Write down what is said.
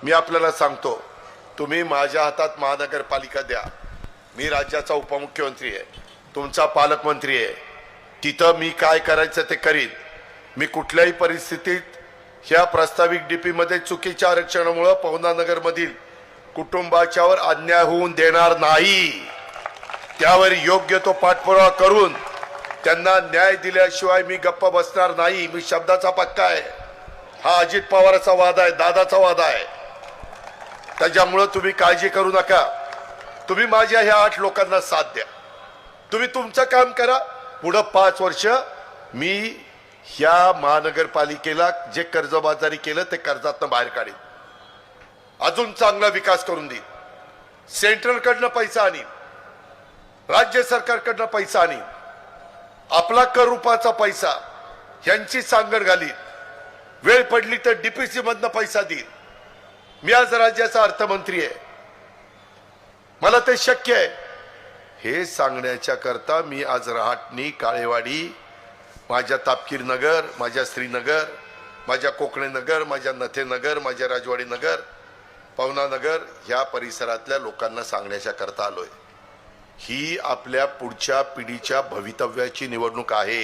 मी आपल्याला सांगतो, तुम्ही माझ्या हातात महानगरपालिका द्या, मी राज्याचा उपमुख्यमंत्री आहे, तुमचा पालकमंत्री आहे, तिथं मी काय करायचं ते करीन। मी कुठल्याही परिस्थितीत ह्या प्रस्तावित डीपी मध्ये चुकीच्या आरक्षणामुळे पवना नगर मधील कुटुंबाच्यावर अन्याय होऊन देणार नाही। त्यावर योग्य तो पाठपुरावा करून त्यांना न्याय दिल्याशिवाय मी गप्प बसणार नाही। मी शब्दाचा पक्का आहे। हा अजित पवारांचा वादा आहे, दादाचा वादा आहे। त्याच्यामुळे तुम्ही काळजी करू नका। तुम्ही माझ्या ह्या 8 लोकांना साथ द्या, तुम्ही तुमचं काम करा। पुढे 5 वर्ष मी ह्या महानगरपालिकेला जे कर्जबाजारी केलं ते कर्जातनं बाहेर काढीन, अजून चांगला विकास करून देईन, सेंट्रल कडनं पैसा आणीन, राज्य सरकारकडनं पैसा आणीन, आपला कर रूपाचा पैसा यांची सांगड घालीन, वेळ पडली तर डीपीसी मधनं पैसा देईन। मी आज राज्याचा अर्थमंत्री आहे, मला ते शक्य आहे। हे सांगण्याच्या करता मी आज रहाटणी, काळेवाडी, माझ्या तापकीर नगर, माझ्या श्रीनगर, माझ्या कोकणे नगर, माझ्या नथे नगर, माझ्या राजवाडी नगर, पवना नगर ह्या परिसरातल्या लोकांना सांगण्याच्या करता आलोय। ही आपल्या पुढच्या पिढीच्या भवितव्याची निवडणूक आहे।